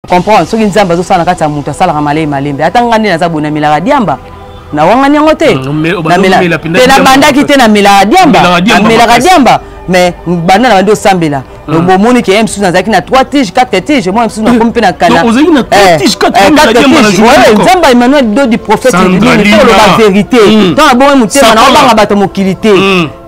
comprendre soki Nzambe azosala kati ya mutu asala malembe atanga ndina za bona Melaka diamba na wanga nyango te na bandaki te na Melaka diamba mais banda na bando sambela le bomoni qui aime sous nazaki na 3 tiges 4 tiges moi sous na kompe na kana donc ozaki na 3 tiges 4 tiges Nzambe Emmanuel do du prophète il dit la vérité tant bon mutema na banga bato mokilité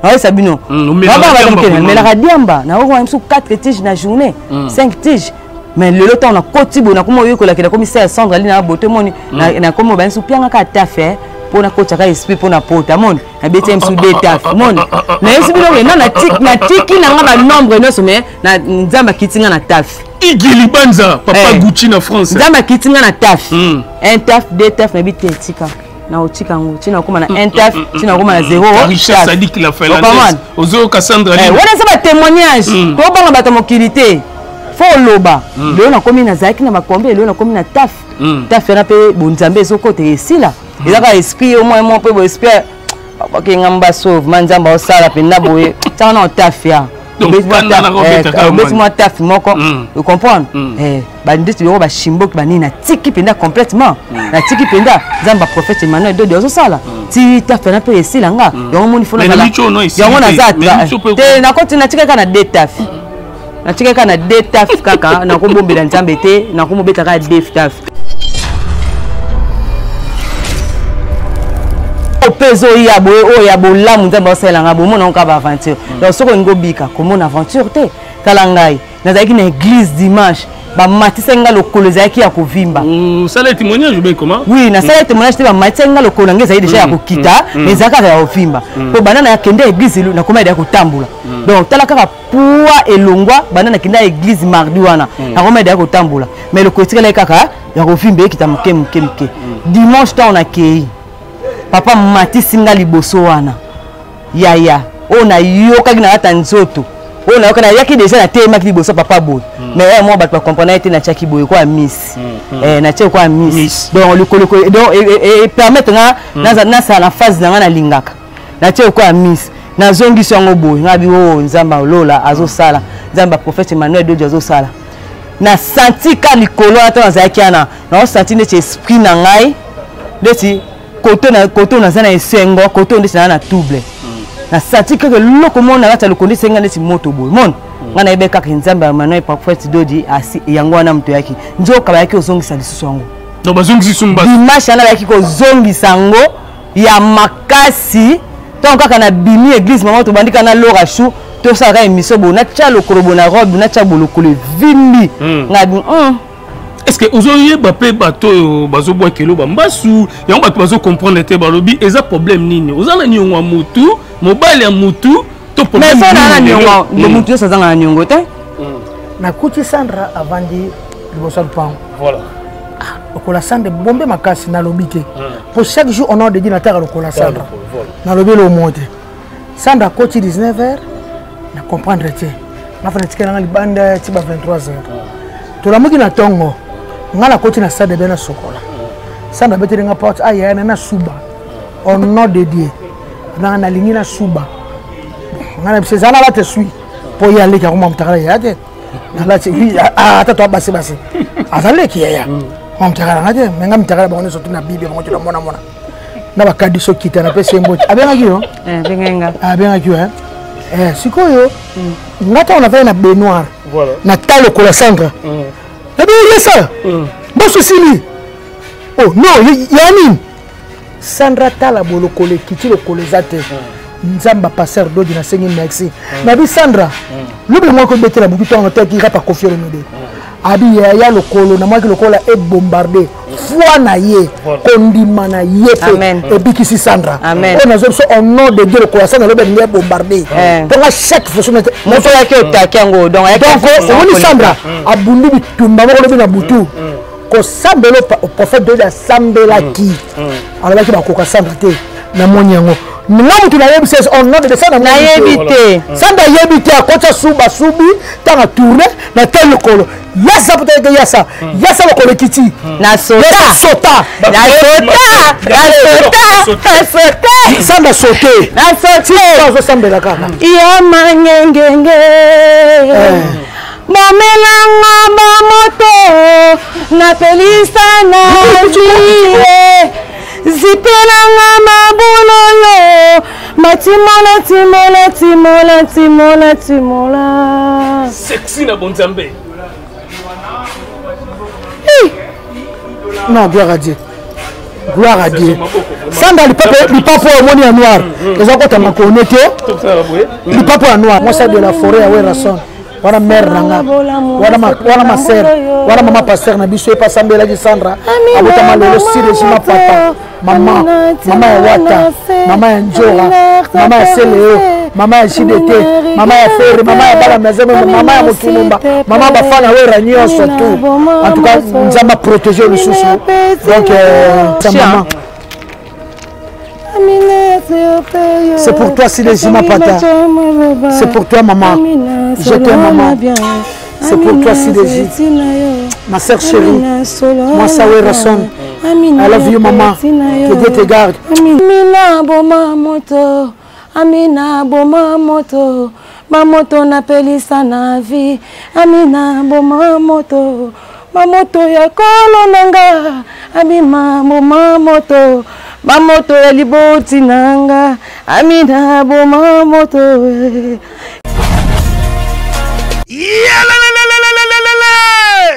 ouais sabino Melaka diamba na wanga sous 4 tiges na journée 5 tiges mais le temps on a kotibo na komo yoko la ke commissaire Sandra Lina bote moni na komo ba nsu pianga ka tafe pour na kocha ka esprit pour na pota mon na BTM sous des taf mon na esprit no na tiki na nga ba nombre no so mais na Nzamba kitinga na taf igili banza papa Gucci na France Nzamba kitinga na taf un taf deux taf na bité tika na otika ngo tina koma na un taf tina koma na zéro richesse a dit qu'il a fait la tête ozo Cassandra Lina wana ça ba témoignage ko banga ba tomokilité faut loba le na komi na zaki na makombe le na komi na taf taf na pe bon Nzambe so côté ici là il a esprit au moins mon peu esprit papa ki ngamba sauve manzamba osala pe na boye ça na taf ya moi taf moko vous comprendre banditi yo ba shimbo ba ni na tiki penda complètement na tiki penda Nzamba prophète Emmanuel do so sala ti taf na pe ici là nga yo moni fona la yo mona za te na continue na tika kana de taf na tika kana de taf kaka na kobombela Nzambe te na komobeta ka de taf peso yabo o yabo la Nzambe osela nga bomo na ka ba aventure donc soko ngobika komo na aventure te kala ngai nazaki na église dimanche ba matisa nga lokolo zaki ya kovimba sala témoignage bien comment oui na sala témoignage te ba matisa nga lokolo ngeza déjà ya kokita mais zaka ya kovimba ko banana ya kende église na koma ya kotambula donc tala kaka poa elongwa banana kenda église mardi wana na koma ya kotambula mais le kotikala kaka ya kovimba ekita mke dimanche ta on a kei papa matisi nga liboso wana yaya ona yoka kina ata nzoto ona yoka na yaki déjà na tema ki liboso papa boy mais moi ba comprendre ete na chaki boy kwa miss na chaki kwa miss donc le donc et permettre nga na sa la phase na lingaka na chaki kwa miss na zongi songo boy ngabi o Nzamba lola azosala Nzamba prophète Emmanuel do azosala na senti ka likolo ata na zaki ana na senti ne esprit na ngai leti koto na zana esengo koto ndesi na double na sati que loko mona ngata lokondi senga ndesi moto boy mon ngana ebeka ka Nzambe Emmanuel prophète dodi asi yango wana mto yaki njoka ba yaki ozongisa lisusu yango donc bazongisi sumba dimanche na yaki kozongisa yango ya makasi donc kaka na bimi église mama to bandika na lora chou to saka émission bo na tcha lokolo na robe na tcha bolokolo vimbi ngabi est-ce que vous auriez bape bateau bazo bois kelo bambasu ya on bazo comprendre te balobi eza problème nini ozala nyongo ya mutu mobile ya mutu to problème mais ça na nyongo le mutu ça zanga nyongo te na kuti Sandra avandi liboso pan voilà okola Sandra bombe makasi na lobi te pour chaque jour on a de dire na terre okola Sandra na lobi le monte Sandra kuti 19h na comprendre te na fa tikela na libanda tiba 23h to la muki na tongo ngala koti na stade bena sokola Sandra beteli nga porte aya na suba au nom de Dieu na lingi na suba ngala msezana la te sui po ya leki ya kuma mtakala ya te na ti ata to basi azale ki ya mtakala ngate menga mtakala ba oneso tuna bibi ba ngoto mona na ba kadi so kita na pese mboti abenga kiyo abenga kiyo sikoyo ngata on avait na baignoire voilà na talo ko la Sandra ça bosso sili oh non yani Sandra tala bolo kole Kiti le kolezate Nzamba passer dodi na sengi merci na bi Sandra lobe moi ko betela butu to ta ki rapa confier me abi ya le kolo na moi ki le kolo e bombardé foi na ye kondima na ye et bikisi Sandra on a so au nom de Dieu le kolo Sandra lobe ni bombardé donc chaque fois mo to ya ke ta kango donc on Sandra abundi bitumba mo lobe na butu ko sambelo prophète de la sambela ki alors ki ba ko Sandra te na monyango Nous na yebite on nom de ça na yebite Sandra yebite akocha suba subi tanga tourner na tel kolo yasa peut-être yasa lokolo Kiti na sota Sandra sauté na sauté zo sambela kaka ya mangengenge Bomelanga mamoto napelisa na vie zipelanga mabulolo matimola timola timola timola timola sexy na bon Nzambe. Non, gloire à Dieu. Gloire à Dieu. Sandra le papa au moni à noir. Les autres t'as ma connecté. Le papa à noir. Moi ça de la forêt à Werason. Voilà mère nanga. Voilà ma sœur. Voilà maman pasteur na biso pas sambela di Sandra. Abota malolo si régime papa. Maman Wata, maman Njora, maman Seleo, maman Chidete, maman Ferre, maman Bala Mazeme, maman Motunumba, maman Bafana Weranio surtout. En tout cas, nous avons protégé le chouchou. Donc, sa maman. C'est pour toi, si les Jima Pata. C'est pour toi, maman. Je t'aime, maman. C'est pour toi, si les ma soeur chérie. Moi, ça Werason. I love you, maman. Que Dieu te garde. Amina boma moto, Amina boma moto, mamoto na pelisa na vie. Amina boma moto, mamoto ya kolo nanga. Amina boma moto, mamoto ya liboti nanga. Amina boma moto.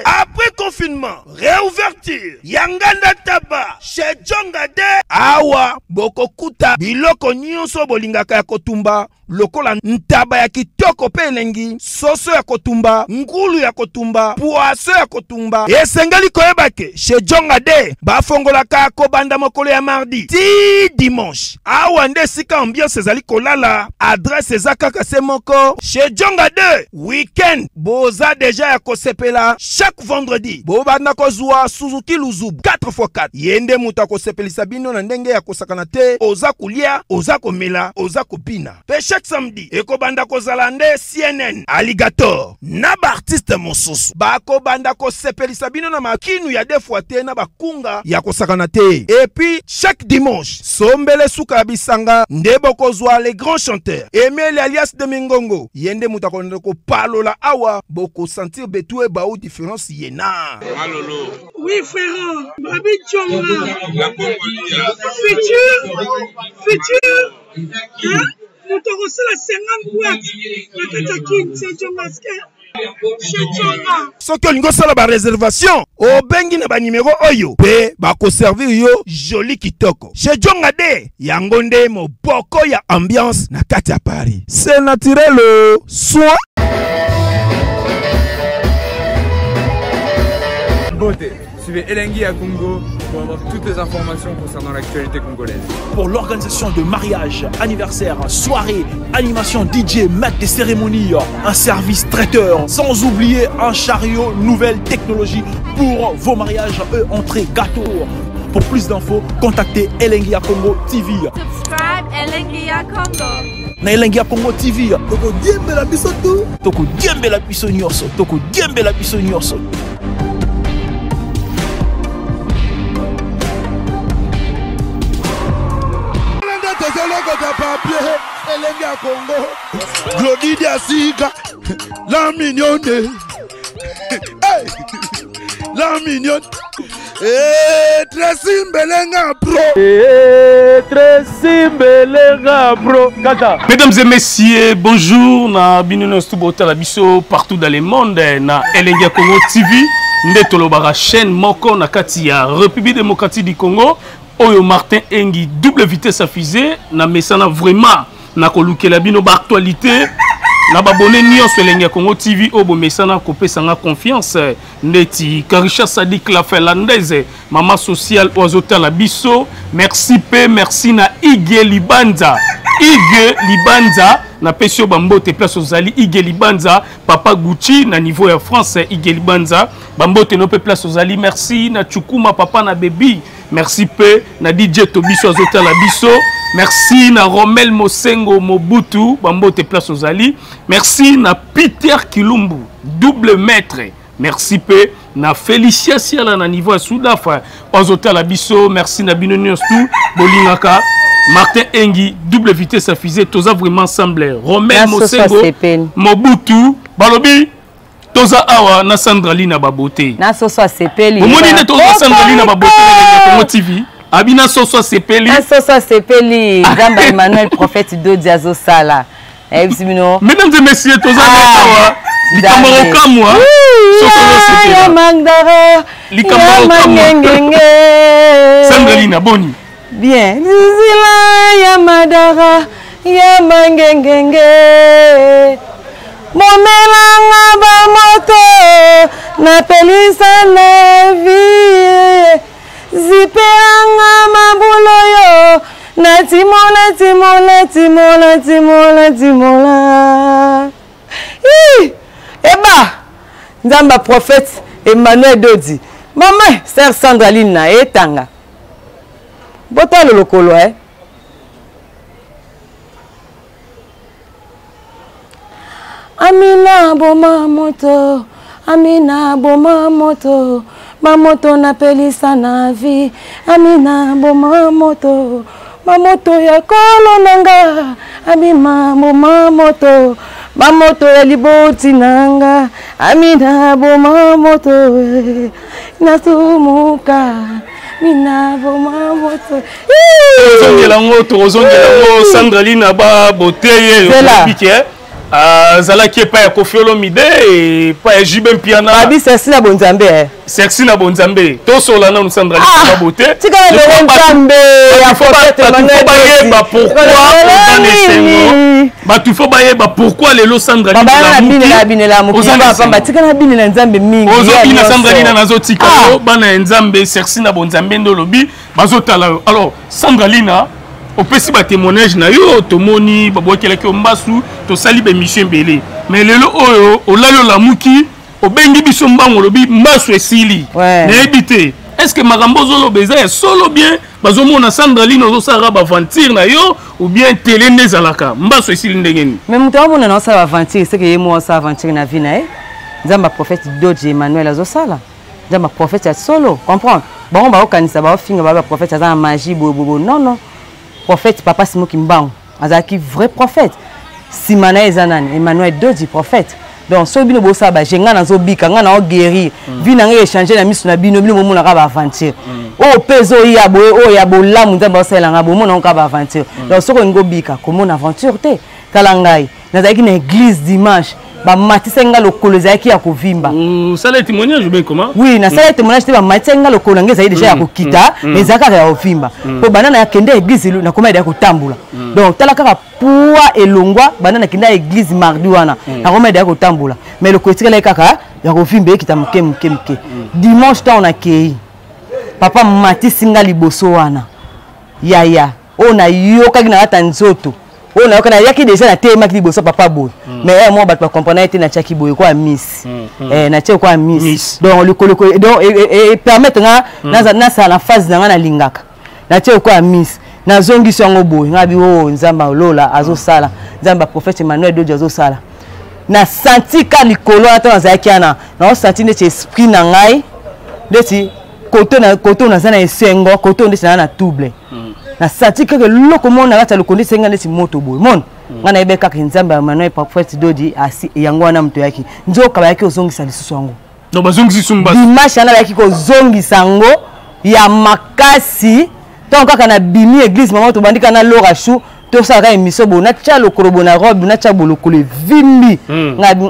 Après confinement, réouverture, Yanganda Taba, chez Djongade, Awa, Bokokuta, Biloko Nyonso Bolingaka ya Kotumba, Lokola Ntaba ya Kitoko pe Elengi, Soso ya Kotumba, Ngulu ya Kotumba, Poaso ya Kotumba, Esengali Koyebake, chez Djongade, Bafongolaka Kobanda Mokolo ya mardi, ti dimanche, Awa nde sika ambiance ezali kolala, adresse ezakaka semoko, chez Djongade, week-end, Boza déjà ya Kosepela, chaque vendredi, Bobanda Kozua, Suzuki Luzubu, 4x4, Yende Muta Kosepelisa bino na ndenge ya kosakana te, Oza kulia, Oza komela, Oza kopina. Pe chaque samedi, Ekobanda Kozalande, CNN, Alligator, Naba artiste mosusu, Bakobanda Kosepelisa bino na makinu ya defuate na bakunga ya kosakana te. Et puis, chaque dimanche, Sombele Suka Bisanga, Ndebo Kozua, les grands chanteurs, Emile alias de Mingongo, Yende Muta Kondoko Palola Awa, Boko sentir Betoué Baou différence Yena. Malolo. Oui, frère, Babi Tchonga. Futur. Hein? Nous te reçons la 50 boîtes. La Katakin, c'est Tchongaske. Soki olingo sala ba réservation obengi na ba numéro oyo pe ba ko servir yo joli kitoko chez Djongade yango nde moboko ya ambiance na kati ya Paris. C'est naturel soit Beauté. Suivez ELENGI à Congo pour avoir toutes les informations concernant l'actualité congolaise. Pour l'organisation de mariage, anniversaire, soirée, animation DJ, maître des cérémonies, un service traiteur, sans oublier un chariot, nouvelle technologie pour vos mariages, entrée, gâteau. Pour plus d'infos, contactez ELENGI à Congo TV. Subscribe ELENGI à Congo. Na ELENGI à Congo TV. Toko diembe la biso tout. Toko diembe la biso nyonso. Toko diembe la biso nyonso. Elengi à Congo, Glody Diasika, la mignonne, la mignonne, très simbelenga pro, Mesdames et messieurs, bonjour, na binouno stubota la biso partout dans le monde, na ELENGI à Congo TV, ndetolobara chaîne moko na kati ya République démocratique du Congo. Oyo Martin Engi double vitesse à fusée na mesana vraiment na kolukela bino ba actualité na babone nyonso ELENGI à Congo TV obo mesana kopesa nga confiance ndeti Karisha Sadik la finlandaise maman sociale oazota la biso merci pe merci na Ige Libanza na pesio bambote place ozali Ige Libanza papa Gucci na niveau ya France Ige Libanza bambote no pe place ozali merci na Chukuma papa na baby. Merci peu na DJ Tobiso azota la biso. Merci na Romel Mosengo Mobutu bambote place ozali. Merci na Peter Kilumbu double maître. Merci peu na Felicia Siala na niveau Soudafa azota la biso. Merci na Binonios tout Bolingaka. Martin Engi double vitesse à fusée toza vraiment ensemble. Romel Mosengo Mobutu balobi Toza awa na Sandra Lina babote. Na soso sepeli. Omoni ne toza Sandra Lina babote na Kongo TV. Abina soso sepeli. Na soso sepeli. Nzambe Emmanuel prophète do Diazo Sala. Mesdames et messieurs, toza awa. Likamaro moi. Soso sepeli. Ya Magdara. Likamaro kamwa. Sandra Lina boni. Bien. Zila ya Madara. Ya mangengenge. Momelanga ba moto na pelisa na vie zipeanga mabulo yo na timola eba Nzamba prophète Emmanuel Dodi maman sœur Sandra Lina etanga botalo lokolo Amina boma moto, Amina boma moto, mamoto na pelisa na vie. Amina boma moto, mamoto ya kolo nanga. Amina boma moto, mamoto ya liboti nanga. Amina boma moto, nasumuka. Amina boma moto. Ozongela ngoto, Sandra Lina ba boteye. Zala qui est pas KOFFI Témoigne pas JB MPIANA. Abi c'est na bonzambe. Sexy na bonzambe. To sola na Sandra Lina beauté. Tika na bonzambe. Ya pourquoi les Sandra Lina tika na bine na Nzambe mingi. Ozobina Sandra Lina nazo tika bana Nzambe sexy na bonzambe ndo lobi bazotala. Alors Sandra Lina au pesi ba témoignage na yo tomoni babo keleke mbasu to sali be mission belé mais lelo oyo olalo la muki obengi biso mbango lobi mbasu esili na ebité est-ce que marambo zolo beza solo bien bazomona Sandra Lina zo sara ba aventure na yo ou bien télé nezalaka mbasu esili ndengeni mais muto amona na sara aventure c'est que yemo sa aventure na vie na Nzamba prophète Doji Emmanuel azosala Nzamba prophète ya solo comprendre bon ba okanisa ba finga ba prophète za magie bobo non prophète papa Simo Kimbango azaki vrai prophète Simana ezanani Emmanuel Dodi prophète donc so bino bosa ba jenga na zo bika nga na o guérir vina nga échanger na misu na bino mona ka ba aventure o peso ya boye o ya bolamu Nzamba osala nga bo mona ka ba aventure donc soko ngo bika comment aventure te talangai nazaki na église dimanche ba matisenga lokolo zaki ya kovimba ça le témoignage bien comment oui na ça le témoignage te ba matisenga lokolo ngeza déjà ya kokita ezaka ya ovimba po banana ya kende église na koma ya kotambula donc tala kaka poa elongwa banana kenda église mardi wana na koma ya kotambula mais le kotikala kaka ya kovimba ekita mke dimanche ta on akei papa matisinga liboso wana yaya ona yoka kina ata nzoto on a quand yaki déjà na tema ki boso papa boy mais moi ba comprendre été na chaki boy quoi miss na tche quoi miss donc le donc et permettre na ça la phase na lingaka na tche quoi miss na zongi songo boy ngabi o Nzamba lola azosala Nzamba prophète Emmanuel Dodi azosala na senti ka likolo ata zaki ana na senti ne esprit na ngai ndeti koto na zana esengo koto ndeti na double na sati que loko mona ngata lokondi senga neti moto boy mon ngana ebeka ka Nzamba Emmanuel prophète Dodi asi yango na mto yaki nzoka ba yaki ozongisa lisusu yango no bazongisi sumba dimanche ana yaki ko zongisa ngo ya makasi donc kaka na bimi église maman to bandika na lora chou to sala émission bo na tcha lokolo na robe na tcha bolokolo vimbi ngabi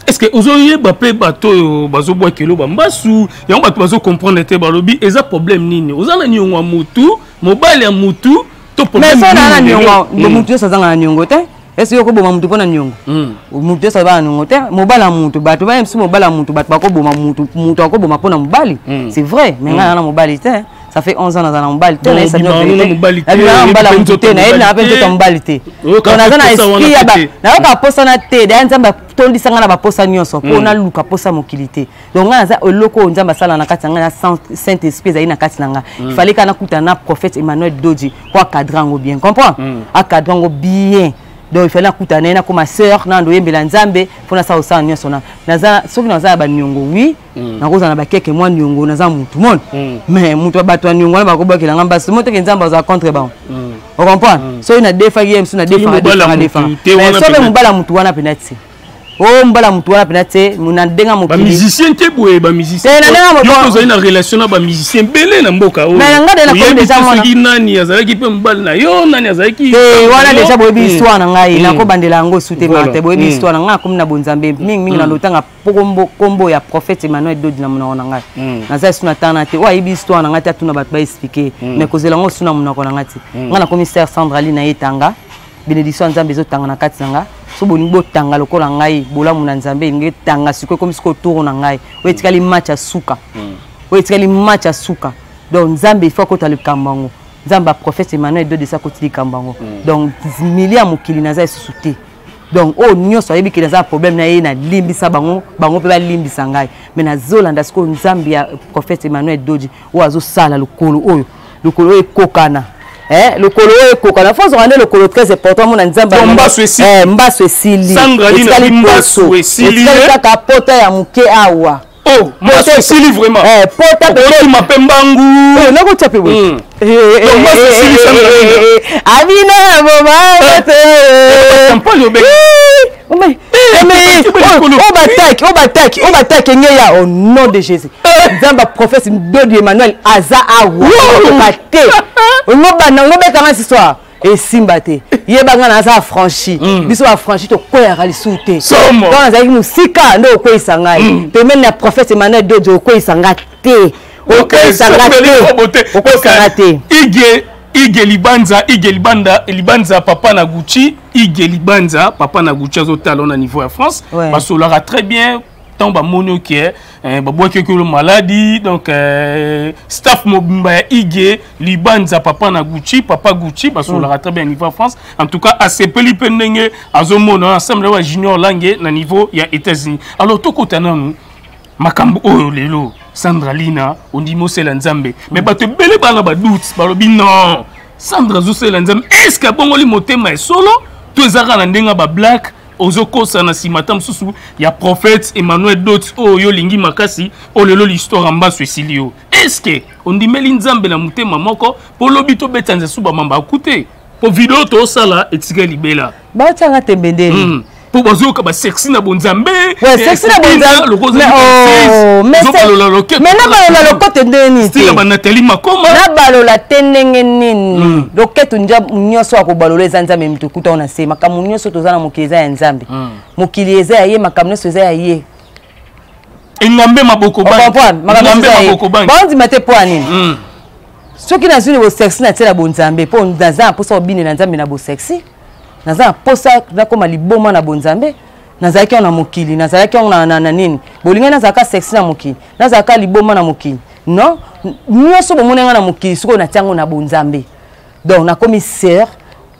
est-ce que ozoye bape bato bazoboa kelo bambasu yango bato bazo comprendre te balobi eza problème nini ozana nyongo mutu mobile ya mutu to problème mais ça na nyongo mutu ça zanga nyongo te est-ce que ko boma mutu pona nyongo mutu ça ba nyongo te mobile ya mutu bato ba msi mobile ya mutu bato bako boma mutu ako boma pona mobile c'est vrai mais ngana na mobile te ça fait 11 ans dans un mobalité na ça mobalité na apeto mobalité on a na esprit ya ba na ka posa na te da Nzamba tondi sanga na ba posa nyonso ko na luka posa mokilité donc ngana za oloko Nzamba sala na kati ngana saint esprit za ina kati nanga il fallait kana kuta na prophète Emmanuel Dodi kwa cadrango bien comprends a cadrango bien donc il fallait kuta na comme ma sœur na ndo yembela Nzambe fona sa osa nyonso na naza soki naza ba nyongo oui na koza na ba keke moi nyongo naza mutu mon mais mutu bato nyongo na ba ko bakela ngamba so moto ke Nzamba za contre ba on comprend so ina defa game so na defa mais so be mubala mutu wana penati oh mbala mutu wana penate munandenga mokili ba musicien te boye ba musicien yo zo ina relation na ba musicien belé na mboka o mais ngade na ko déjà mona nani azalaki pe mbala na yo nani azalaki wana déjà boye histoire na ngai na ko bandela ngo sute mate boye histoire na ngai comme na bonzambe mingi na lotanga kombo ya prophète Emmanuel Dodi na mona ngai na za suna tana te wa ibi histoire na ngai ta tuna bat ba expliquer mais kozela ngo suna mona ko na ngati ngana commissaire Sandra Lina yetanga bénédiction Nzambe zo tanga na kati nga so bolingo tanga lokola ngai bolamu na Nzambe nge tanga siko comme siko tour na ngai wetikali match ya suka wetikali match ya suka donc Nzambe il faut ko ta le kambango Nzamba prophète Emmanuel de sa kotili kambango donc milia mukili na za susute donc oh nyonso ayebi ke na problème na ye na limbisa bango pe ba limbisa ngai mais na zolanda siko Nzambe ya prophète Emmanuel Doji o azo sala lokolo oyo kokana le colo est coca. La France rendait le colo très important. Mon Nzambe. Mbasu esili. Sandra Lina Mbasu esili. Kapota ya muke awa. Oh, Mbasu esili vraiment. Pota de m'appelle Mbangu. Na ko tchape oui. Mbasu esili Sandra Lina. Abina mama. Tampon yo be. On bataille Ngeya au nom de Jésus. Nzamba prophète Dodi Emmanuel Aza awa. On va comment cette histoire et Simbate. Yebanga na za franchi. Biso a franchi to ko ya kalisute. Somo. Dans za musika ndo ko isangai. Pemene na prophète Emmanuel Dodi ko isanga te. Ko isanga te. Ige libanza papa na Gucci, Ige libanza papa na Gucci azotalo na niveau ya France. Parce qu'on l'aura très bien tant ba mono qui est bois que le maladie donc staff mobimba Ige libanza papa na Gucci parce qu'on l'aura très bien niveau en France. En tout cas à ces peli pendenge azomono ensemble wa junior langue na niveau ya États-Unis. Alors to kotana nous makambo oyo lelo Sandra Lina on dit mo c'est Nzambe mais bato belé bana ba doute balobi non Sandra zo c'est Nzambe est-ce que bongo li motema e solo to ezaka na ndenga ba black ozoko sana simatam susu ya prophète Emmanuel Dot oyo lingi makasi o lelo l'histoire Mbasu esilio est-ce que on dit meli Nzambe na motema moko po lobi to betanza suba mamba akute po video to sala etika libela ba tanga tembendeli pour bazo ka ba sexy na bonzambe sexy na bonzambe mais na balola lokote ndeni style ba Nathalie Makoma na balola tendenge nini loketu nyonso akobalola Nzambe mtukuta ona sema kama nyonso tozana mukiliza ya Nzambe mukiliza ya ye makamneso za ya ye engambe maboko ba bandi mate po anini soki na zuni bo sexy na tela bonzambe po ndaza po so bine na Nzambe na bo sexy naza posa na koma liboma na bonzambe nazaki na mokili nazaki na nini bolinga nazaka sexy na mokili nazaka liboma na mokili non nyoso bomonenga na mokili siko na tiango na bonzambe donc na commissaire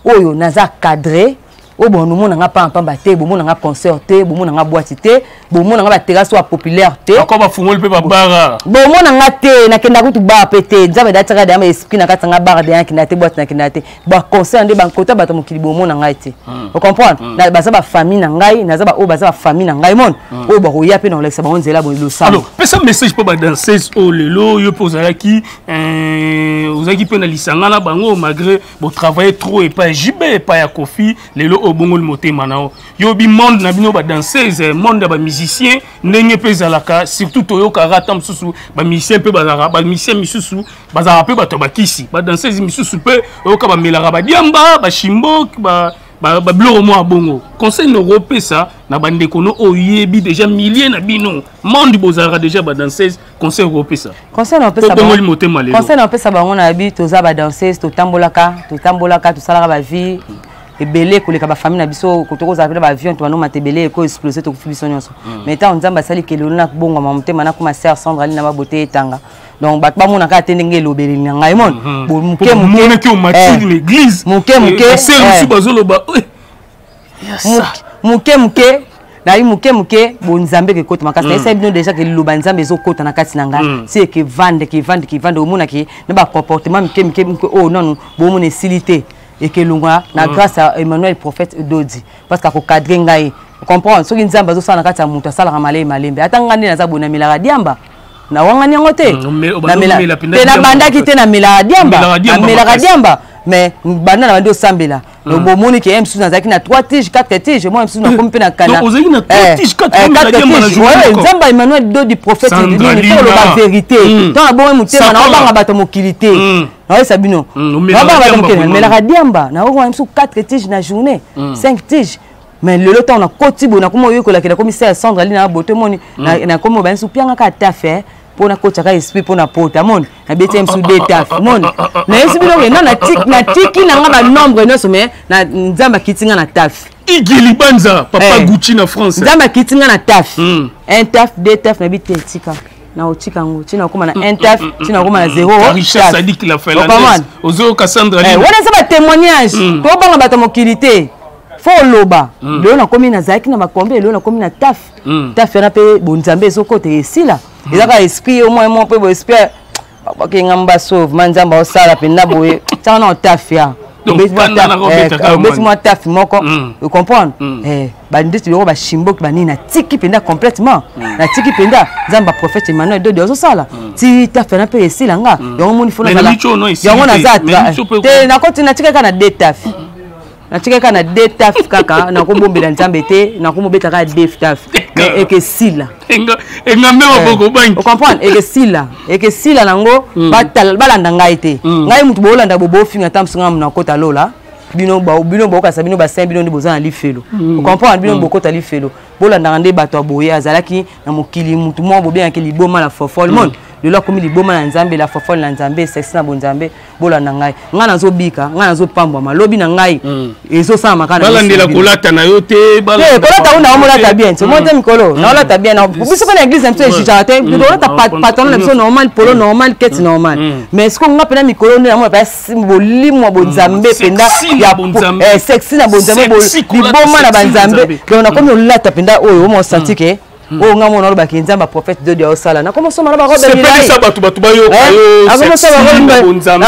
oyo naza cadré o bon nous mona nga pamba te bo mona nga concert te bo mona nga boîte te bo mona nga ba terrasse populaire te ako ba fungol pe ba bara bo mona nga te na kenda kutu ba pété Nzambe dataka da ma esprit na katanga bar de yakina te boîte na kenda te ba concert nde ba kota ba mokili bo mona nga te vous comprenez na ba za ba famille na ngai na za ba o ba za ba famille na ngai mon o ba roya pe na lexa ba onzela bo lo sa alors pesa message po ba danseuse o lelo yo poza ki ozaki pe na lisanga na bango malgré bo travailler trop et pas JB pas ya KOFFI lelo au bongo le motema nao yobi monde na bino ba danseuse monde ba musicien ndenge pe zalaka surtout toyo karata msusu ba musicien pe bazara ba musicien misusu bazara pe bato bakisi ba danseuse misusu pe oyoka ba melaka ba diamba ba shimbo ba bloro mo bongo conseil no repesa na bande kono oyebi déjà milliers na bino monde bozara déjà ba danseuse conseil repesa conseil no pesa bongo le motema lelo conseil no pesa bango na bi toza ba danseuse to tambolaka to salaka ba vie ebele koleka ba famille na biso kotoko za ba avion to bano matebele ko exploser to kufibiso nyonso mais tant Nzamba sali kelelo na bongo mamutema na kuma sœur Sandra Lina ba beauté etanga donc bat ba mona ka tendenge lobeli na ngai mon bo muke ki o matili l'église muke sœur su bazolo ba muke na muke bo Nzambe ke kota makasa esa bino déjà ke loba Nzambe zo kota na kati na nga c'est que vendre o mona ke na ba comportement muke oh non bo mona silité et que l'on na grâce à Emmanuel prophète Dodi parce qu'à cadrer ngai comprendre ce qui Nzamba zo sana kati ya muta sala malembe atanga ndi na za bona Melaka diamba na wanga nyango te na banda ki te na Melaka diamba mais banana bandi osambela le bomoni qui aime sous na 3 tiges 4 tiges moi sous na comme pe na kana donc ozaki na 3 tiges 4 tiges Nzambe Emmanuel do du prophète il dit la vérité dans la bonne mutema na banga bato mokilité na sabino na banga bato mais la diamba na ko sous 4 tiges na journée 5 tiges mais le temps na kotibo na komo yokola ke na commissaire Sandra Lina na bote moni na komo ba sous pianga ka ta fait pour na kocha ka esprit pour na pota mon na BTM sous d'état mon na esprit no na tiki na nga ba nombre no mais na Nzamba kitinga na taf igili banza papa Gucci na France Nzamba kitinga na taf un taf deux taf na bité tika na otika ngo tina koma na un taf tina koma na zéro Richard Sadik la finlandaise ozo Cassandra Lina wana ça ba témoignage to banga ba tomokilité faut loba le na komi na zaki na makombe le na komi na taf taf na pe bon Nzambe zo côté esila ezaka esprit au moins mon peu bo esprit ba ke ngamba sauve manzamba osala pe na boye tana na taf ya moi taf moko vous comprenez bandit yo ba shimbo ba nina tiki penda complètement na tiki penda Nzamba prophète Emmanuel de Dieu osala ti taf na pe esila nga yo moni fona bala yo na zatra te na continue tika kana de taf na tika kana de taf kaka na ko bombela Nzambe te na ko mobeta ka de taf mais et que sila enga mema boko banki vous comprenez et que sila nango balanda ngai te ngai mutu bolanda bobo finga tamsinga na kota lola bino ba ka sabino ba 5 bino ndi bozana lifelo vous comprenez bino bokota lifelo bolanda ngande bato boye azalaki na mokili mutu mo bobia ke liboma la fofol monde le lo komi liboma na Nzambe la fofol na Nzambe sexe na bonzambe bolanda ngai ngana zo bika ngana zo pambwa malobi na ngai ezo sama makana balandela kolata na yo te kolata una omolata bien so monte mikolo na olata bien na biso na église mto ejijate kolata patron na biso normal polo normal quête normal mais est-ce qu'on ngapena mikolo na mo pa bolimo bonzambe penda ya sexy na bonzambe liboma na banzambe donc na komi olata penda oyo mo santike o ngamo na ba Nzamba prophète de Dieu osala na comment soma na ba robe c'est pas ça batu bayo comment ça ba bonzambe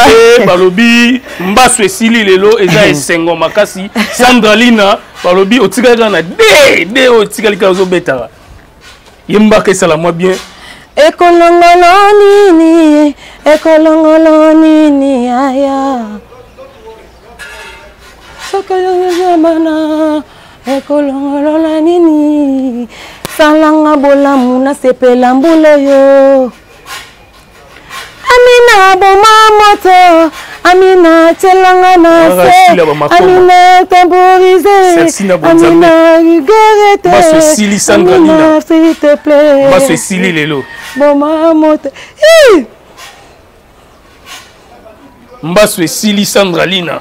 balobi mbasu esili lelo eza esengo makasi Sandra Lina balobi otikala na de otikala ka zo betara yemba ke sala moi bien ekolongolo nini aya sokalongo mana ekolongolo nini salanga bolamu na sepela mbula yo amina boma moto amina telanga na se amina temporiser amina rigorete baso sili Sandra Lina s'il te plaît baso sili lelo boma moto mbaso sili Sandra Lina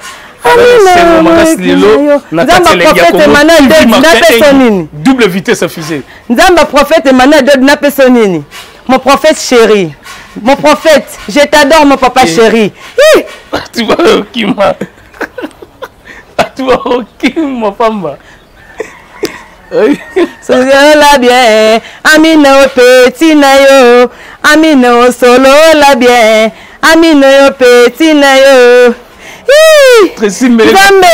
double vitesse à fusée. Nzamba prophète Emmanuel de Napesonini. Mon prophète chéri. Mon prophète, je t'adore mon papa chéri. Tu vois qui m'a. Tu vois qui ma femme. La bien, Amina au petit nayo, Amina au solo la bien, Amina au petit nayo. Nzambe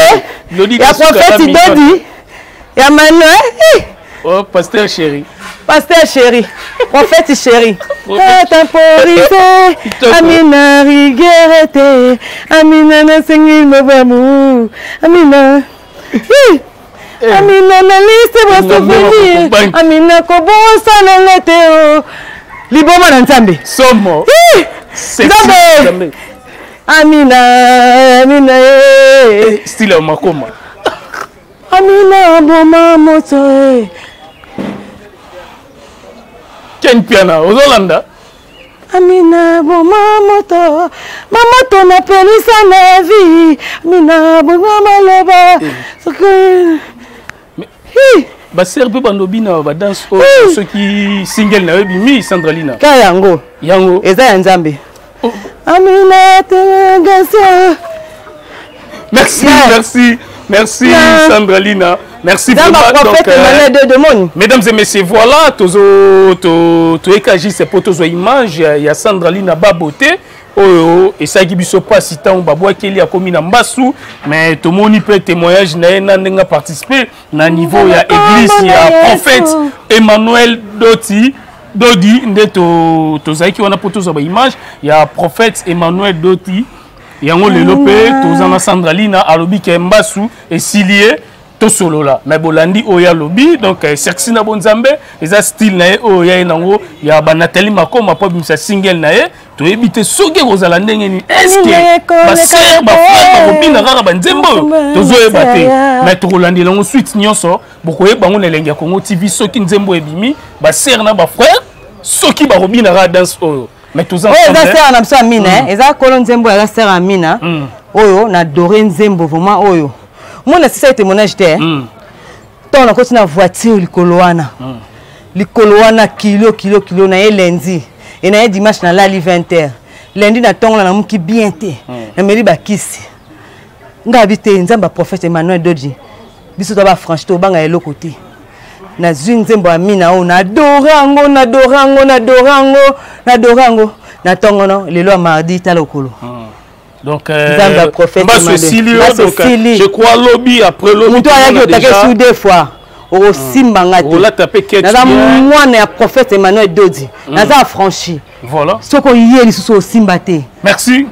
ya prophète Dodi ya Manuel oh pasteur chéri prophète chéri temporisé amina rigérete amina na sengi mabamu amina amina na liste ba souvenir amina ko bosa na leteo liboma na Nzambe somo Nzambe Amina style makoma Amina boma moto Ken piana ozolanda Amina boma moto mamoto na pelisa na vie Amina boma maloba ba serbe bandobi na ba danse ceux qui single na bimi Sandra Lina ka yango eza ya Nzambe Amina Tige. Merci Sandra Lina. Merci vraiment. Donc, mesdames et messieurs, voilà, to ekaji c'est pour tozo image ya Sandra Lina ba beauté. Oh et ça qui biso pas si tant babwa keli a Komi na MBASU mais to moni peut témoignage na nga participer na niveau ya église ya prophète Emmanuel Dodi nde to zaiki wana poto za ba image ya prophète Emmanuel Dodi yango lelo pe tozana Sandra Lina alobi ke MBASU Elimue to solo là mais bolandi oya lobby donc sexy na bon Nzambe eza style na oya nango ya ba Nathalie Makoma po bimisa single na ye to ebite soge kozala ndenge ni eske ba sœur ba frère ba copine rara ba nzembo tozo ebate mais to rolandi lango suite nyonso boko ye bango na Elengi ya Congo TV soki nzembo ebimi ba sœur na ba frère soki ba robina ra dance oyo mais tous ensemble eza sœur na mso amina eza kolo nzembo ya sœur amina oyo na doré nzembo vraiment oyo moi na c'est témoignage te ton na koti na voiture likoloana kilo na lundi et na dimanche na lali 20h lundi na tonga na muki bien te na meli bakisi nga bité Nzamba prophète Emmanuel Doji biso to ba franchito banga elo côté na nzembo amina o na dorango na tonga no lelo mardi talokolo. Donc, MBASU Elimue, donc je crois lobby après lobby. Tu as déjà deux fois. Au Simbangati. On l'a tapé quelque chose. Moi, je suis prophète Emmanuel Dodi. Je suis affranchi. Voilà. Ce qu'on y est, c'est au Simbate. Merci.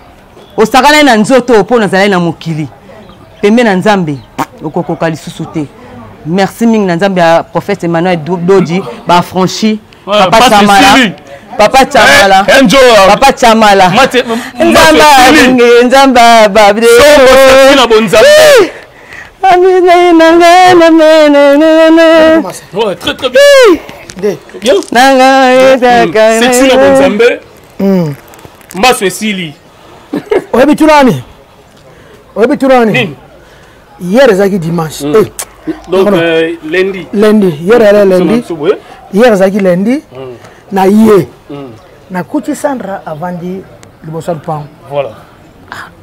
Au Sagala na Nzoto, pour nous aller na Mokili. Pembe na Nzambe. Au Kokokali Susute. Merci ming na Nzambe prophète Emmanuel Dodi. Ba affranchi. Papa Samala. Papa Chamala. Papa Chamala. Nzamba babde. Ouais, très très bien. Bien. Sexy na bonzambe. MBASU Elimue. Oyebiturani. Hier ezaki dimanche. Donc lundi. Hier era lundi. Hier ezaki lundi. Na yé. Na kuti Sandra avandi liboso pan. Voilà.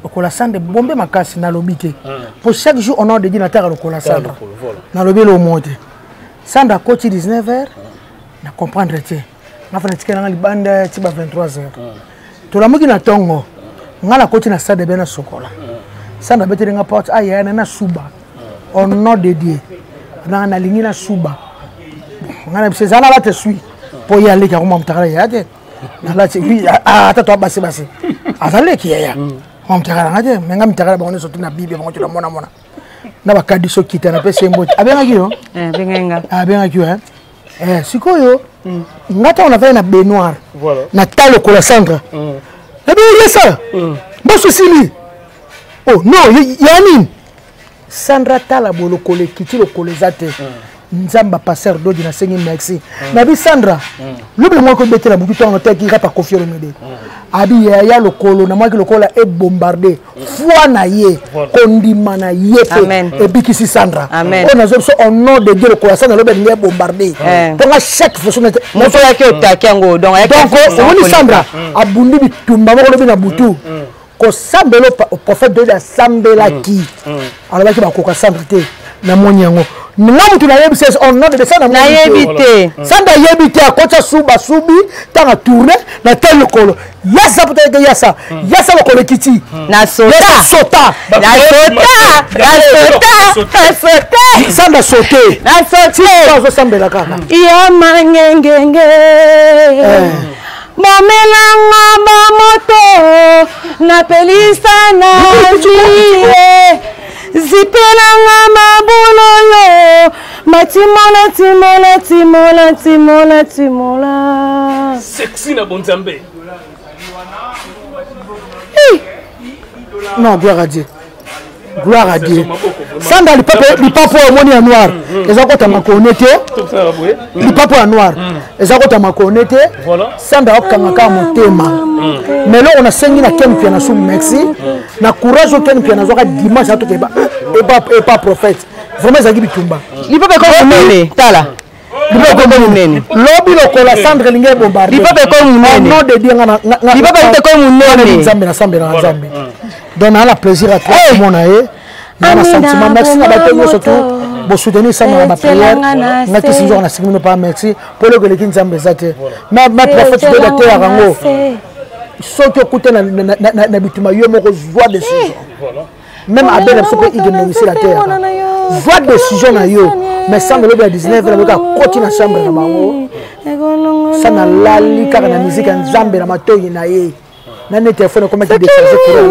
Lokola Sandra bombe makasi na lobité. Pour chaque jour on a de na terre lokola Sandra. Na lobé le monte. Sandra coach 19h. Na comprendre té. Na fa tika na libanda tiba 23h. To la muki na tongo. Ngala coach na stade bena sokola. Sandra beteli nga porte aya na suba. Au nom de Dieu. Na lingi na suba. Ngala msezala la te suit. Pour y aller car on m'a yade là c'est oui attends toi basé azale ki ya on m'a ngade menga mtakala ba on surtout na bible ba on mona na ba kadiso kita na pese mbote abenga kiyo benga abenga kiyo sikoyo ngata on avait na baignoire voilà na talo kola Sandra yesa MBASU Elimue oh non yani Sandra tala bolo kole Kiti lo kole zate Nzamba passer Doji na sengi merci na bi Sandra l'oubli moi ko betela buki to on teki rapa confier me abi ya lokolo na moi ki lokola e bombarder foi na ye kondima na ye et bikisi Sandra on a so au nom de Dieu lokola Sandra lobe nge bombarder donc à chaque fois on fait que takango donc on ni Sandra abundi bitumba mo lobi na butu ko sambelo prophète de la sambela ki alors ki ba ko Sandra te na monyango non tu n'as pas on nom de ça na yebité Sandra yebité à côté suba subi tanga tourner na tel colo yasa peut-être yasa le colo Kiti na sota Sandra sauter na sauter ça sambela kaka ya mangengenge momelanga bamoto na pelisa na juie zipelanga mabulolo matimola sexy na bonzambe non gloire à Dieu Sandra le papa au moni noir les akota makonete le papa noir les akota makonete Sandra okanga motema mais là on a sengi na kempi na sou merci na courage au kempi na zoka dimanche ato et pas prophète vraiment ça qui bitumba li papa ko nene tala li papa ko nene lobi lokola Sandra linge bombarder li papa ko nene non de Dieu ngana li papa ko nene Nzambe na Nzambe donne la plaisir à toi mon aïe na sentiment merci na bato surtout bon soutenir ça dans ma prière na qui toujours na signo pas merci pour le que Nzambe zate mais prophète de la terre rango so que écouter na bituma yo moko voix de décision même Abel so peut ignorer la terre voix de décision na yo mais sans le 19 la côté na chambre na bango ça na lali car na musique Nzambe na matoyi na ye Nani téléphone comment qui décharger pour la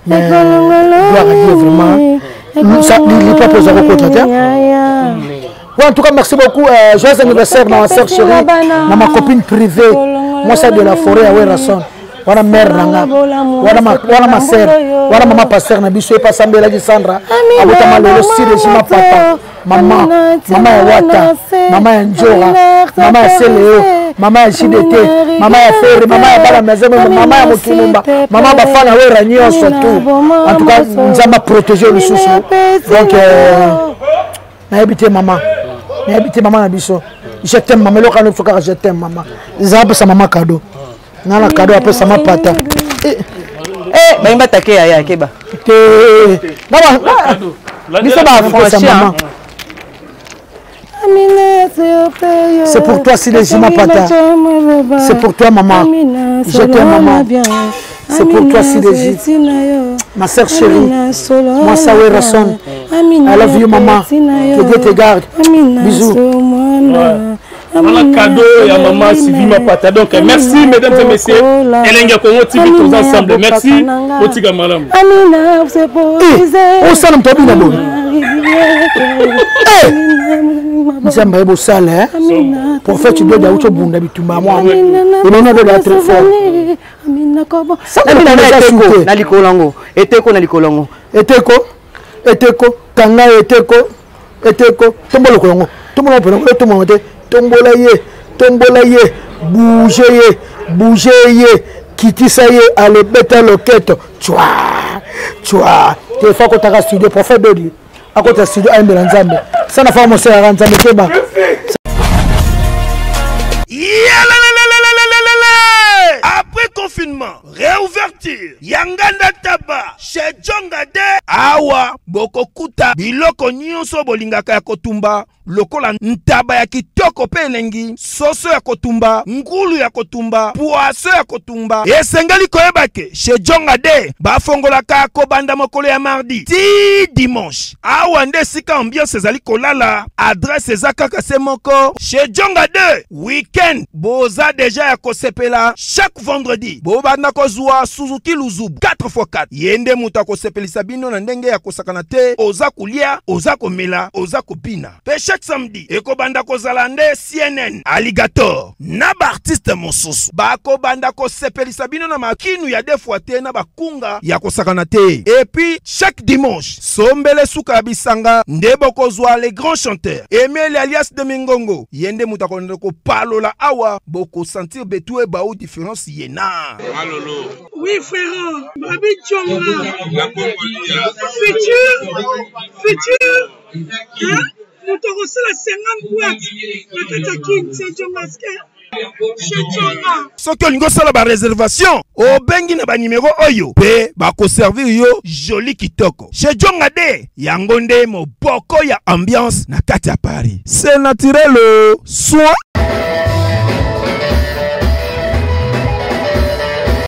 mais doit dire vraiment ça il pas poser au côté. En tout cas, merci beaucoup. Joyeux anniversaire dans ma soeur chérie, dans ma copine privée. Moi, c'est de la forêt à Werason. Voilà mère nanga. Voilà ma sœur. Voilà maman pasteur na biso pas sambela ki Sandra. Abota malolo si régime papa. Maman Wata, maman Njora, maman Seleo, maman JDT, maman Ferre, maman Bala Maison, maman Mokilumba, maman Bafana Weranion surtout. En tout cas, nous avons protégé le sous. Donc na habité maman. Na habité maman na biso. Je t'aime maman, le canot faut que je t'aime maman. Zaba sa maman cadeau. Na la cadeau après sa maman pata. Bah il m'a attaqué à Keba. Biso ba franchir. C'est pour toi si les gens pata. C'est pour toi maman. Je t'aime maman. C'est pour toi si les gens. Ma soeur chérie. Moi ça ouais Rasson. I love you maman. Que Dieu te garde. Bisous. Voilà cadeau et à maman Sylvie Mapata. Donc merci mesdames et messieurs. Elengi Congo TV tous ensemble. Merci. Tika Malembe. Oh ça ne peut pas bon. Nzambe ebo sala pour faire tu dois d'auto bunda bitumba moi. Et non doit être fort. Ça na likolongo. Eteko na likolongo. Eteko kanga eteko tombolo kolongo. Tombolo kolongo tombolo tombola ye, bougez ye, Kiti ça y est, allez bêta loquette, tu fais qu'on t'a studio pour faire d'odi, à côté studio à Nzambe, ça n'a pas mon sœur à Nzambe Keba. Après confinement, réouverture, Yanganda Taba, chez Jongade, Awa, Bokokuta, Biloko Nyonso Bolingaka ya Kotumba, lokola ntaba ya kitoko pe elengi, soso ya kotumba, ngulu ya kotumba, poaso ya kotumba. Esengeli koyebake, chez Jongade, bafongolaka kobanda mokolo ya mardi, ti dimanche. Awa nde sika ambiance ezali kolala, adresse ezaka se moko, chez Jongade, weekend, boza deja ya kosepela, chaque vendredi, bobanda kozwa Suzuki Luzubu, 4x4. Yende muta kosepelisa bino na ndenge ya kosakana te, oza kulia, oza komela, oza kopina. Pe chaque samedi, ekobanda kozalande CNN, Alligator, na ba artiste mosusu. Bako banda kosepelisa bino na makinu ya defwa te na bakunga ya kosakana te. Et puis, chaque dimanche, sombele suka bisanga, ndebo kozwa les grands chanteurs. Emile alias de Mingongo, yende muta ko palola awa, boko sentir betue ba ou différence yena. Malolo. Oui, frère. Babi Tchonga. Futur. Hein? Nous t'avons reçu la 50 boîtes. La Kiti, c'est John Masquer. Soki olingo sala ba réservation o bengi na ba numéro oyo pe ba ko servir yo joli kitoko chez Jongade yango nde moboko ya ambiance na kati ya Paris c'est naturel soin